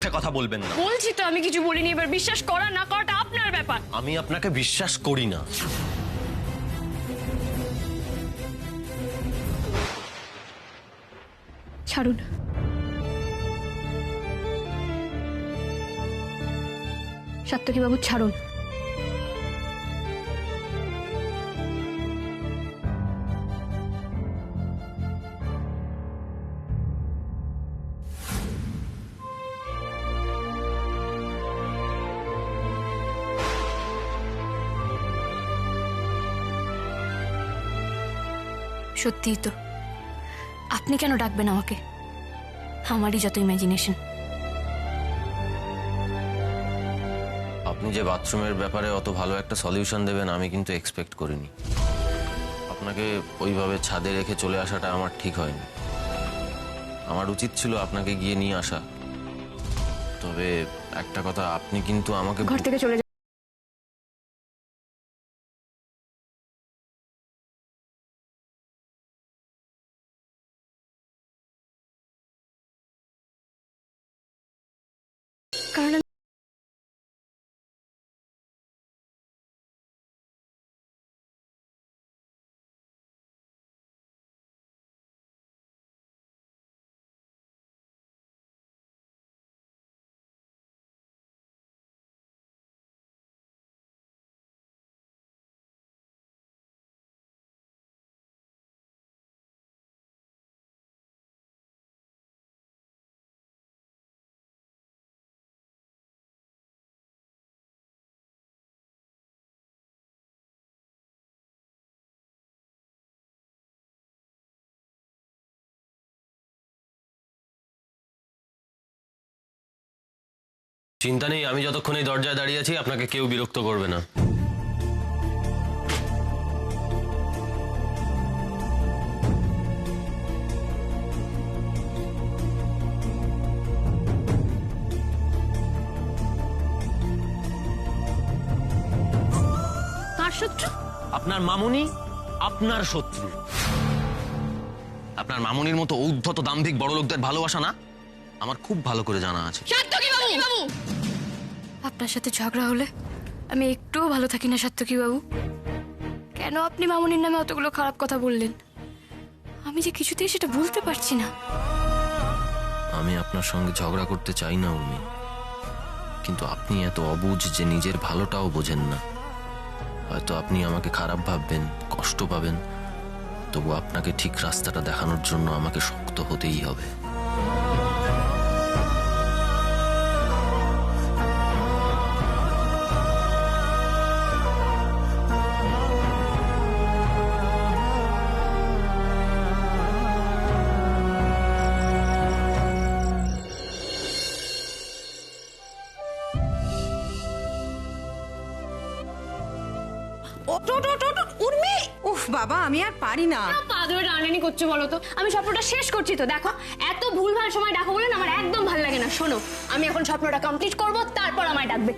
মিথ্যে কথা বলবেন না। বলছি তো আমি কিছু বলিনি, এবার বিশ্বাস করা না করাটা আপনার ব্যাপার। আমি আপনাকে বিশ্বাস করি না। ছাড়ুন। সাত্তকী বাবু ছাড়ুন। সত্যিই তো, আপনি কেন ডাকবেন আমাকে? আমারই যত ইমাজিনেশন। আপনি যে বাথরুমের ব্যাপারে অত ভালো একটা সলিউশন দেবেন আমি কিন্তু এক্সপেক্ট করিনি। আপনাকে ওইভাবে ছাদে রেখে চলে আসাটা আমার ঠিক হয়নি। আমার উচিত ছিল আপনাকে গিয়ে নিয়ে আসা। তবে একটা কথা, আপনি কিন্তু আমাকে ঘর থেকে চলে কারণ চিন্তা নেই, আমি যতক্ষণ এই দরজায় দাঁড়িয়ে আছি আপনাকে কেউ বিরক্ত করবে না। কার শত্রু? আপনার মামুনি আপনার শত্রু। আপনার মামুনির মতো ঔদ্ধত দাম্ভিক বড় লোকদের ভালোবাসা না আমার খুব ভালো করে জানা আছে। সাত্তকী বাবু, আপনার সাথে ঝগড়া হলে আমি একটুও ভালো থাকি না সাত্তকী বাবু। কেন আপনি মামুনির নামে অতগুলো খারাপ কথা বললেন? আমি যে কিছুতেই সেটা বলতে পারছি না। আমি আপনার সঙ্গে ঝগড়া করতে চাই না উর্মি, কিন্তু আপনি এত অবুঝ যে নিজের ভালোটাও বোঝেন না। হয়তো আপনি আমাকে খারাপ ভাববেন, কষ্ট পাবেন, তবু আপনাকে ঠিক রাস্তাটা দেখানোর জন্য আমাকে শক্ত হতেই হবে। উর্মি, উফ বাবা, আমি আর পারি না। পা ধরে টানাটানি করছো বলো তো? আমি স্বপ্নটা শেষ করছি তো। দেখো, এত ভুলভাল সময় ডাকো বলে না আমার একদম ভালো লাগে না। শোনো, আমি এখন স্বপ্নটা কমপ্লিট করব, তারপর আমায় ডাকবে।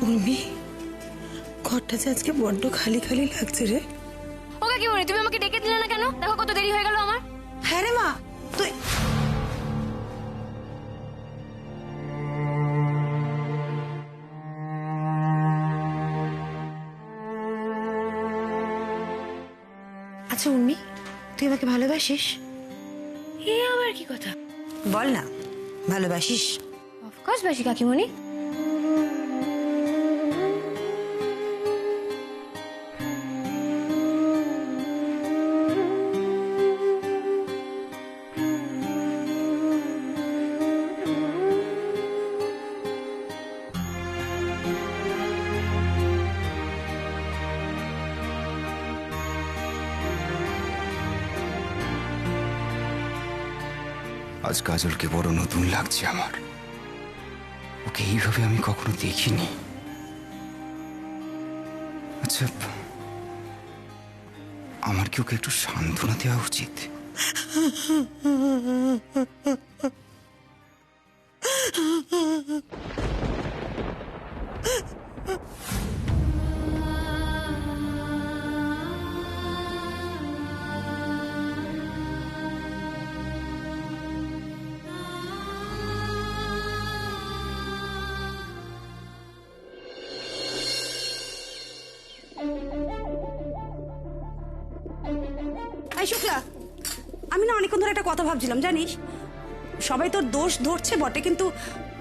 উর্মি, ঘরটা যে আজকে বড্ড খালি খালি লাগছে রে। ওকে কি বলি, তুমি আমাকে ডেকে দিলে না কেন? দেখো কত দেরি হয়ে গেল আমার। হ্যাঁ রে মা, তুই আচ্ছা উর্মি, তুই আমাকে ভালোবাসিস? এ আবার কি কথা? বল না, ভালোবাসিস? অফকোর্স বাসি কাকিমণি। আজ কাজলকে বড় নতুন লাগছে আমার। ওকে এইভাবে আমি কখনো দেখিনি। আচ্ছা, আমার কি ওকে একটু সান্ত্বনা দেওয়া উচিত? এই শুক্লা, আমি না অনেকক্ষণ ধরে একটা কথা ভাবছিলাম জানিস, সবাই তোর দোষ ধরছে বটে, কিন্তু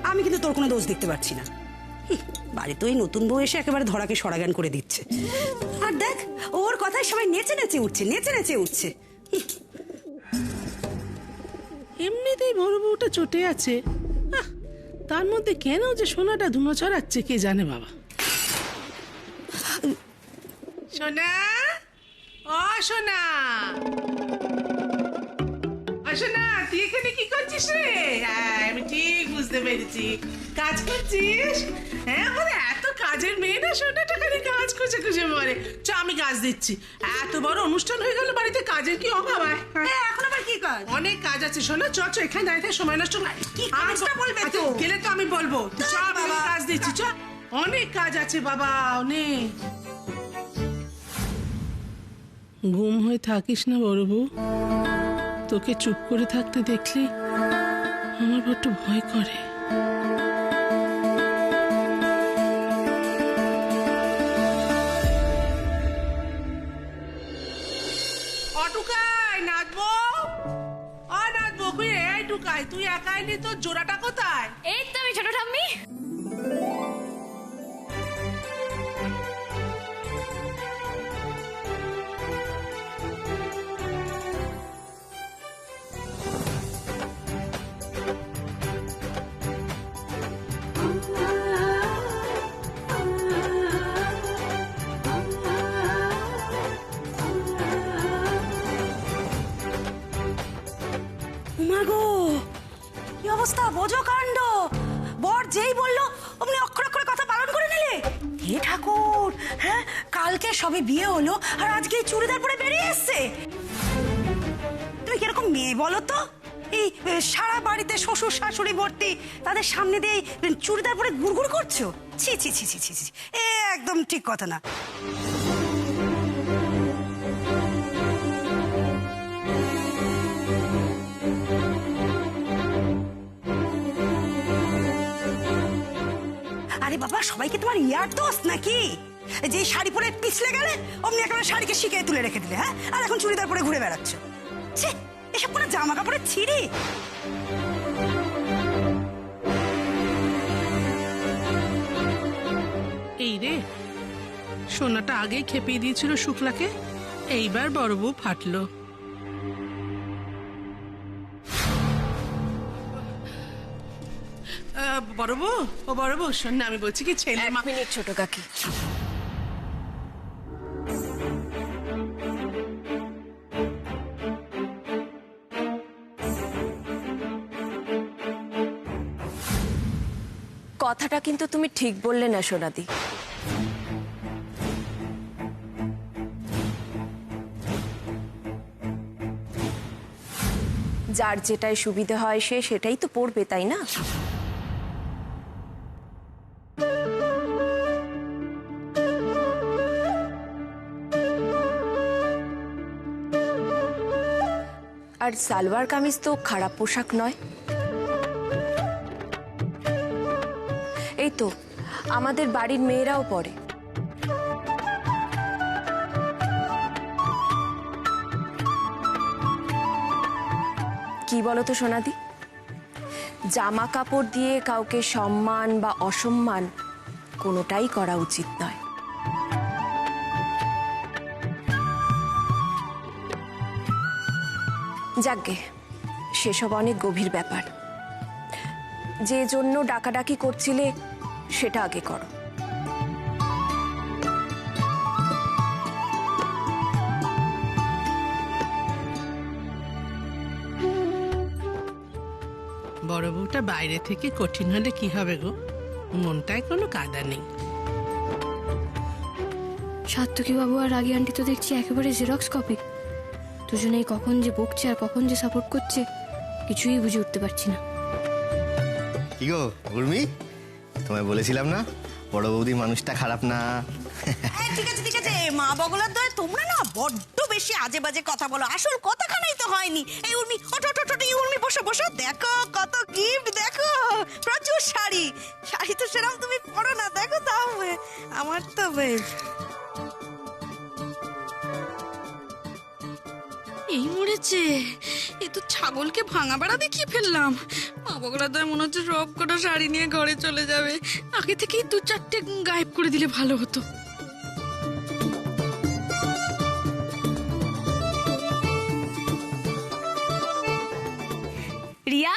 আমি কিন্তু তোর কোনো দোষ দেখতে পাচ্ছি না। বাড়িতে ওই নতুন বউ এসে একেবারে ধরাকে সরাগান করে দিচ্ছে। আর দেখ, ওর কথায় সবাই নেচে নেচে উঠছে, নেচে নেচে উঠছে। এমনিতেই বড় বউটা চটে আছে, তার মধ্যে কেন যে সোনাটা ধুনো ছড়াচ্ছে কে জানে বাবা। সোনা, ও সোনা, সোনা, তুই এখানে কি করছিস রে? হ্যাঁ, আমি ঠিক বুঝতে পেরেছি, কাজ করছিস। হ্যাঁ, মানে এত কাজের মেয়ে না, সোনাটা খালি কাজ খুঁজে খুঁজে মরে। চ, আমি কাজ দিচ্ছি। এত বড় অনুষ্ঠান হয়ে গেল, বাড়িতে কাজের কি অভাব হয়? এখন আবার কি কাজ? অনেক কাজ আছে সোনা, চ চ, এখানে দাঁড়িয়ে থেকে সময় নষ্ট নয়। কি কাজটা বলবে তো? গেলে তো আমি বলবো। চ, আমি বাবা। কাজ দিচ্ছি, চ। অনেক কাজ আছে বাবা, অনেক। গুম হয়ে থাকিস না বড় বউ, তোকে চুপ করে থাকতে দেখলে আমার বড্ড ভয় করে। অটুকাই নাচবো, ও নাচবো, এই টুকাই, তুই একাই নি, তোর জোড়াটা কোথায়? এই তো আমি ছোট ঠাম্মি। মাগো, কি অবস্থা, বোঝো কাণ্ড। বর যেই বললো অমনি অক্ষর অক্ষরে কথা পালন করে নিলে। হে ঠাকুর, হ্যাঁ, কালকে সবে বিয়ে হলো আর আজকে এই চুড়িদার পরে বেরিয়ে এসছে। তুমি কিরকম মেয়ে বলো তো? এই সারা বাড়িতে শ্বশুর শাশুড়ি ভর্তি, তাদের সামনে দিয়ে এই চুড়িদার পরে গুড়গুড় করছো। ছি ছি ছি ছি ছি ছি, এ একদম ঠিক কথা না। আরে বাবা, সবাইকে তোমার ইয়ার দোষ নাকি? যে শাড়ি পরে পিছলে গেলে অমনি একেবারে শাড়িকে শিখিয়ে তুলে রেখে দিলে, হ্যাঁ, আর এখন চুড়িদার পরে ঘুরে বেড়াচ্ছ। ছি, এসব কোনো জামা কাপড়ের ছিঁড়ি। এই রে, সোনাটা আগেই খেপিয়ে দিয়েছিল শুক্লাকে, এইবার বড় বউ ফাটলো। বড় বউ, ও বড় বউ, শোন না, আমি বলছি কি, ছেলে এক মিনিট ছোট কাকি। কথাটা কিন্তু তুমি ঠিক বললে না সোনাদি। যার যেটাই সুবিধা হয় সে সেটাই তো পড়বে, তাই না? আর সালোয়ার কামিজ তো খারাপ পোশাক নয়। এই তো আমাদের বাড়ির মেয়েরাও পরে। কি বলতো সোনাদি, জামা কাপড় দিয়ে কাউকে সম্মান বা অসম্মান কোনোটাই করা উচিত নয়। যাকগে, সেসব অনেক গভীর ব্যাপার। যে জন্য ডাকাডাকি করছিলে সেটা আগে করো। বড় বউটা বাইরে থেকে কঠিন হলে কি হবে গো, মনটায় কোনো কাদা নেই। সাত্তকী বাবু আর রাগী আন্টি তো দেখছি একেবারে জেরক্স কপি। দুজনেই কখন যে বকছে আর কখন যে সাপোর্ট করছে কিছুই বুঝে উঠতে পারছি না। কি গো উর্মি, তোমায় বলেছিলাম না বড় বৌদি মানুষটা খারাপ না। ঠিক আছে ঠিক আছে, মা বগলার দয় তোমরা না বড্ড বেশি আজে বাজে কথা বলো, আসল কথাখানাই তো হয়নি। এই উর্মি, ওঠো ওঠো ওঠো, এই উর্মি বসো বসো, দেখো কত গিফট, দেখো প্রচুর শাড়ি। শাড়ি তো সেরকম তুমি পরো না, দেখো তাও আমার তো বেশ। এই মরেছে, এ তো ছাগলকে ভাঙা বেড়া দেখিয়ে ফেললাম। মা বগলাদার মনে হচ্ছে সব কটা শাড়ি নিয়ে ঘরে চলে যাবে। আগে থেকেই 2-4টে গায়েব করে দিলে ভালো হতো। রিয়া,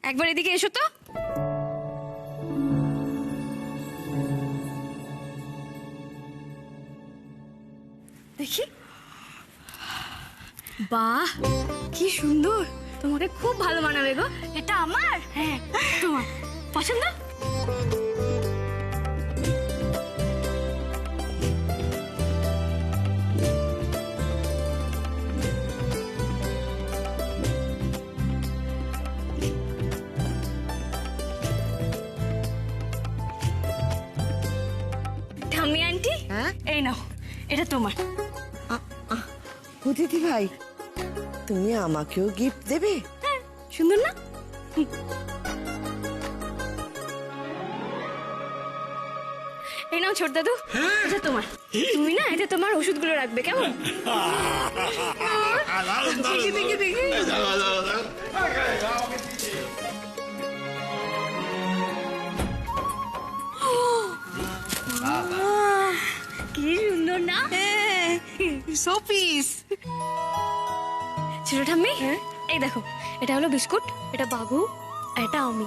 একবার এদিকে এসো তো। দেখি, বাহ কি সুন্দর, তোমাকে খুব ভালো মানাবে গো। এটা আমার? হ্যাঁ তোমার পছন্দ। ঠাম্মি আন্টি, এই নাও, এটা তোমার। ও দিদি ভাই, তুমি আমাকেও গিফট দেবে? হ্যাঁ, সুন্দর না? এই নাও ছোট দাদু, এটা তোমার। তুমি না এটা তোমার ওষুধগুলো রাখবে, কেমন? দেখি দেখি দেখি। কি সুন্দর না? শোপিস। ছোট ঠাম্মি, এই দেখো, এটা হলো বিস্কুট, এটা বাবু, আর এটা আমি।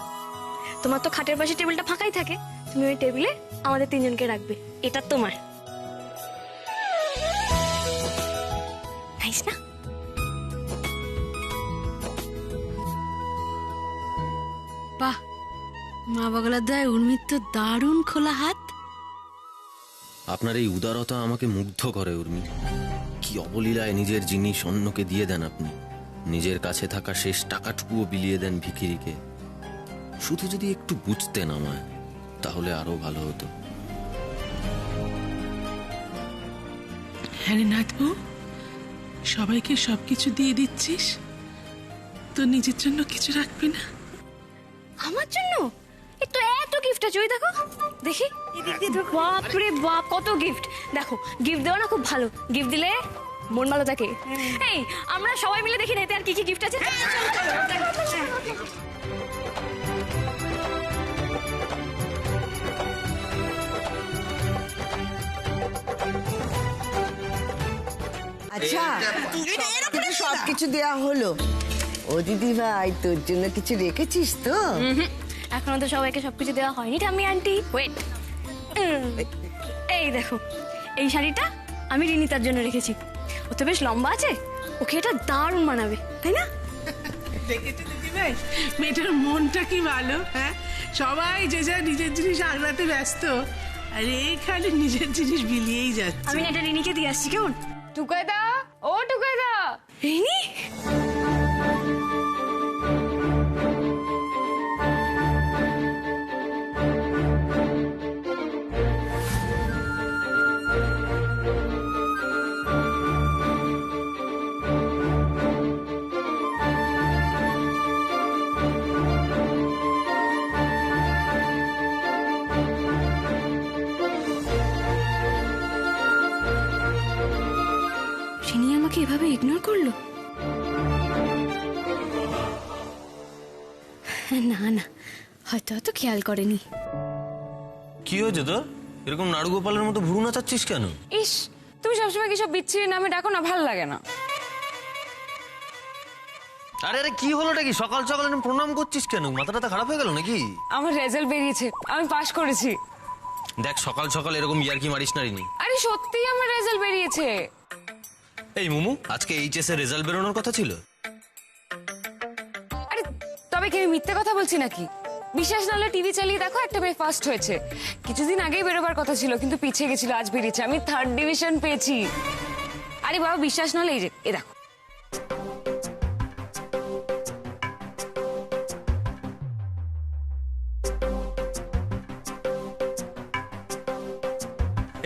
তোমার তো খাটের পাশে টেবিলটা ফাঁকাই থাকে, তুমি ওই টেবিলে আমাদের তিনজনকে রাখবে। এটা তোমার। নাইস না? বাহ, মা বগলাদার উর্মির তো দারুণ খোলা হাত। আপনার এই উদারতা আমাকে মুগ্ধ করে উর্মি। কি অবলীলায় নিজের জিনিস অন্যকে দিয়ে দেন আপনি। নিজের কাছে থাকা শেষ টাকাটুকুও বিলিয়ে দেন ভিখিরিকে। শুধু যদি একটু বুঝতেন আমায়, তাহলে আরো ভালো হতো। হ্যাঁ রে নাথবু, সবাইকে সবকিছু দিয়ে দিচ্ছিস, তো নিজের জন্য কিছু রাখবি না? আমার জন্য এত এত গিফট আছে, ওই দেখো, দেখি। বাপ রে বাপ, কত গিফট! দেখো, গিফট দেওয়া না খুব ভালো, গিফট দিলে মন ভালো থাকে। এই আমরা সবাই মিলে দেখি না এতে আর কি কি গিফট আছে। আচ্ছা, সবকিছু দেয়া হলো। ও দিদি ভাই, তোর জন্য কিছু রেখেছিস তো? এখনো তো সবাইকে সবকিছু দেওয়া হয়নি ঠাম্মি আন্টি, ওয়েট। এই দেখো, এই শাড়িটা আমি রিনিতার জন্য রেখেছি। ও তো বেশ লম্বা আছে, ওকে এটা দারুণ মানাবে, তাই না? দেখেছো দিদি ভাই, মেয়েটার মনটা কি ভালো। হ্যাঁ, সবাই যে যা নিজের জিনিস আগলাতে ব্যস্ত, আর এইখানে নিজের জিনিস বিলিয়েই যাচ্ছে। আমি না এটা রিনিকে দিয়ে আসছি, কেমন? টুকাইদা, ও টুকাইদা। রিনি, রিনি আমাকে এভাবে ইগনোর করলো? না না, হয়তো হয়তো খেয়াল করেনি। কি হয়েছে তোর? এরকম নাড়ু গোপালের মতো ভুরু নাচাচ্ছিস কেন? ইস, তুমি সবসময় কি সব বিচ্ছিরি নামে ডাকো না, ভাল লাগে না। আরে আরে, কি হলোটা কি? সকাল সকাল এরকম প্রণাম করছিস কেন? মাথাটা খারাপ হয়ে গেল নাকি? আমার রেজাল্ট বেরিয়েছে, আমি পাশ করেছি। দেখ, সকাল সকাল এরকম ইয়ার্কি মারিস না রিনি। আরে সত্যিই আমার রেজাল্ট বেরিয়েছে। এই মুমু, আজকে এইচএস এর রেজাল্ট বেরোনোর কথা ছিল। আরে তবে কি আমি মিথ্যে কথা বলছি নাকি? বিশ্বাস না হলে টিভি চালিয়ে দেখো, একটা মেয়ে ফার্স্ট হয়েছে। কিছুদিন আগেই বেরোবার কথা ছিল, কিন্তু পিছিয়ে গেছিল, আজ বেরিয়েছে। আমি 3rd ডিভিশন পেয়েছি। আরে বাবা, বিশ্বাস না হলে এই যে, এ দেখো।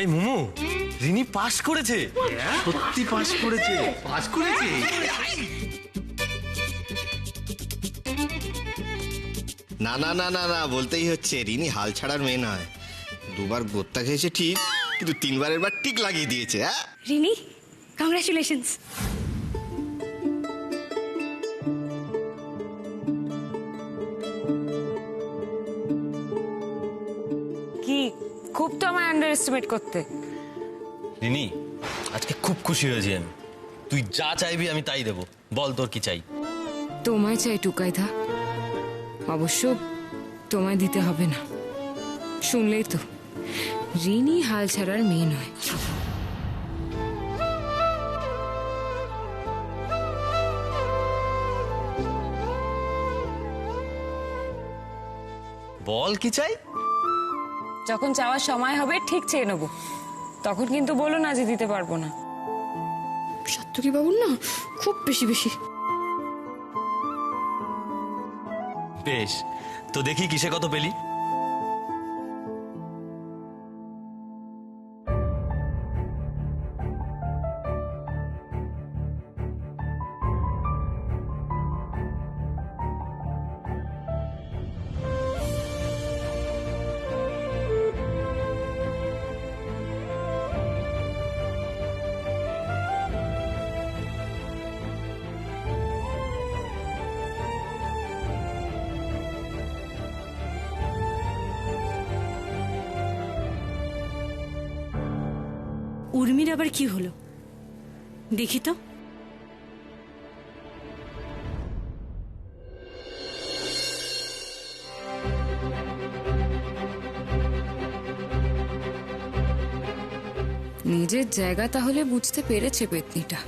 এই মুমু, রিনি পাস করেছে। সত্যি পাস করেছে, পাস করেছে। না না না না না, বলতেই হচ্ছে, রিনি হাল ছাড়ার মেয়ে নয়। 2বার গোত্তা খেয়েছে ঠিক, কিন্তু 3বারের বার টিক লাগিয়ে দিয়েছে। হ্যাঁ রিনি, কংগ্রাচুলেশনস। আমায় আন্ডার এস্টিমেট করতে। রিনি, আজকে খুব খুশি হয়েছি আমি। তুই যা চাইবি আমি তাই দেবো। বল তোর কি চাই? তোমায় চাই টুকাইদা, অবশ্য তোমায় দিতে হবে না। শুনলেই তো, রিনি হাল ছাড়ার মেয়ে নয়। বল কি চাই? যখন চাওয়ার সময় হবে ঠিক চেয়ে নেবো, তখন কিন্তু বলো না যে দিতে পারবো না। সাত্তকী বাবুর না খুব বেশি বেশি। বেশ, তো দেখি কিসে কত পেলি। উর্মির আবার কি হলো দেখি তো। নিজের জায়গা তাহলে বুঝতে পেরেছে পেতনিটা।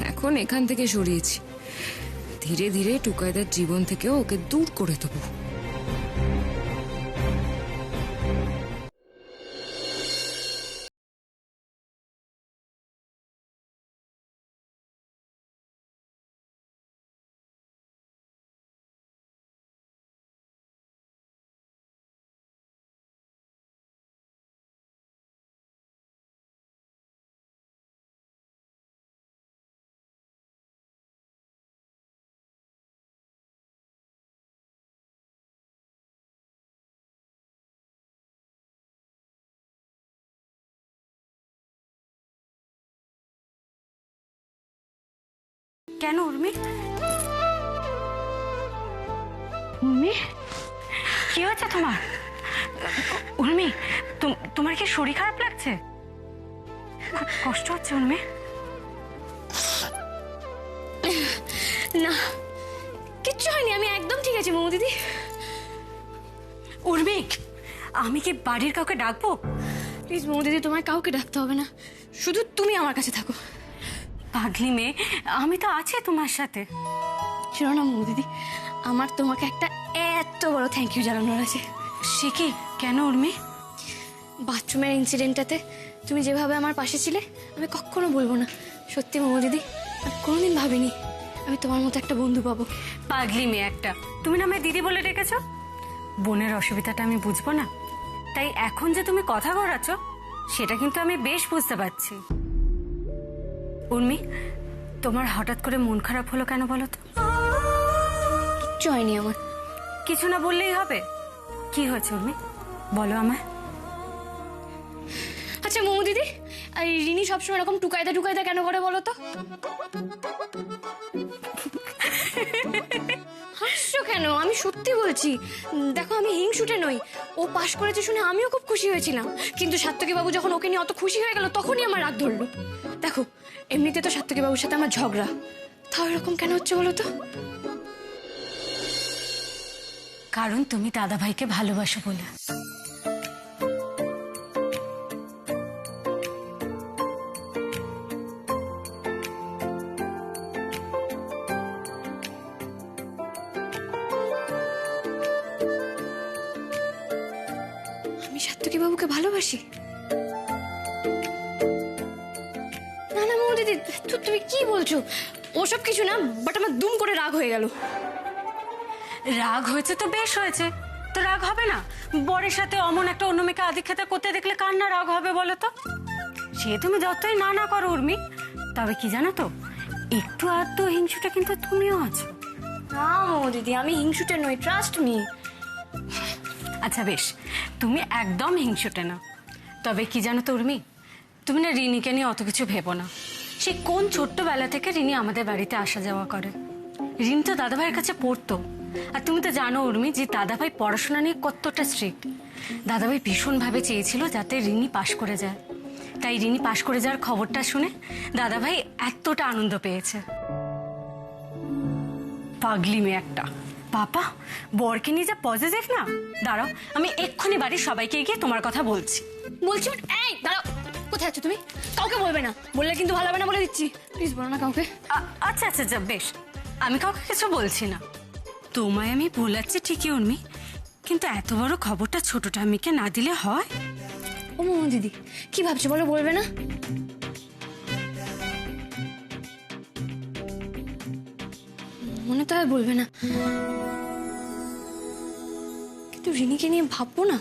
এখন এখান থেকে সরিয়েছি, ধীরে ধীরে টুকাইদার জীবন থেকেও ওকে দূর করে দেবো। কেন উর্মি? উর্মি, কি হয়েছে তোমার? উর্মি, তোমার কি শরীর খারাপ লাগছে? খুব কষ্ট হচ্ছে উর্মি? না, কিচ্ছু হয়নি, আমি একদম ঠিক আছি মৌ দিদি। উর্মি, আমি কি বাড়ির কাউকে ডাকবো? প্লিজ মৌ দিদি, তোমার কাউকে ডাকতে হবে না, শুধু তুমি আমার কাছে থাকো। পাগলি মেয়ে, আমি তো আছি তোমার সাথে। শোনো না মৌ দিদি, আমার তোমাকে একটা এত বড় থ্যাংক ইউ জানানোর আছে। সে কি? কেন উর্মি? বাথরুমের ইনসিডেন্টটাতে তুমি যেভাবে আমার পাশে ছিলে, আমি কখনো বলবো না। সত্যি মৌ দিদি, আমি কোনোদিন ভাবিনি আমি তোমার মতো একটা বন্ধু পাবো। পাগলি মেয়ে একটা, তুমি না আমায় দিদি বলে ডেকেছ? বোনের অসুবিধাটা আমি বুঝবো না? তাই এখন যে তুমি কথা ঘোরাচ্ছ সেটা কিন্তু আমি বেশ বুঝতে পারছি। উর্মি, তোমার হঠাৎ করে মন খারাপ হলো কেন বলো তো? কিচ্ছু হয়নি আমার। কিছু না বললেই হবে? কি হয়েছে উর্মি, বলো আমায়। আচ্ছা মৌ দিদি, আর রিনি সবসময় এরকম টুকাইদা টুকাইদা কেন করে বলো তো? হাসছো কেন? আমি সত্যি বলছি। দেখো, আমি হিংসুটে নই। ও পাশ করেছে শুনে আমিও খুব খুশি হয়েছিলাম, কিন্তু সাত্তকী বাবু যখন ওকে নিয়ে অত খুশি হয়ে গেল তখনই আমার রাগ ধরলো। দেখো, এমনিতে তো সাত্তকী বাবুর সাথে আমার ঝগড়া, তাও এরকম কেন হচ্ছে বলো তো? কারণ তুমি দাদা ভাইকে ভালোবাসো বলে। আমি সাত্তকী বাবুকে ভালোবাসি? না না মৌ দিদি, তুমি কি বলছো? ওসব কিছু না, বাট আমার দুম করে রাগ হয়ে গেল। রাগ হয়েছে তো বেশ হয়েছে, তো রাগ হবে না? বরের সাথে অমন একটা অন্য মেয়েকে আদিক্ষেতা করতে দেখলে কার না রাগ হবে বলো তো? সে তুমি যতই না না করো উর্মি, তবে কি জানো তো, একটু আধটু হিংসুটা কিন্তু তুমিও আছো। না মৌ দিদি, আমি হিংসুটে নই, ট্রাস্ট মি। আচ্ছা বেশ, তুমি একদম হিংসুটে না। তবে কি জানো তো উর্মি, তুমি না রিনিকে নিয়ে অত কিছু ভেবো না। সে কোন ছোট্টবেলা থেকে রিনি আমাদের বাড়িতে আসা যাওয়া করে। রিনি তো দাদাভাইয়ের কাছে পড়তো, আর তুমি তো জানো উর্মি যে দাদাভাই পড়াশোনা নিয়ে কতটা স্ট্রিক্ট। দাদাভাই ভীষণভাবে চেয়েছিল যাতে রিনি পাশ করে যায়, তাই রিনি পাশ করে যাওয়ার খবরটা শুনে দাদাভাই এতটা আনন্দ পেয়েছে। পাগলি মেয়ে একটা। বাবা, বরকে নিয়ে যা পজিটিভ না। দাঁড়াও, আমি এক্ষুনি বাড়ির সবাইকে গিয়ে তোমার কথা বলছি। বলছি এই দাঁড়াও, কোথায় আছো তুমি? কাউকে বলবে না, বললে কিন্তু ভালো হবে না বলে দিচ্ছি। প্লিজ বলো না কাউকে। আচ্ছা আচ্ছা যা, বেশ, আমি কাউকে কিছু বলছি না। তোমায় আমি ভোলাচ্ছি ঠিকই উর্মি, কিন্তু এত বড় খবরটা ছোট ঠাম্মিকে না দিলে হয়? ও মামা দিদি, কি ভাবছো বলো, বলবে না? মনে তো হয় বলবে না, কিন্তু রিনিকে নিয়ে ভাববো না।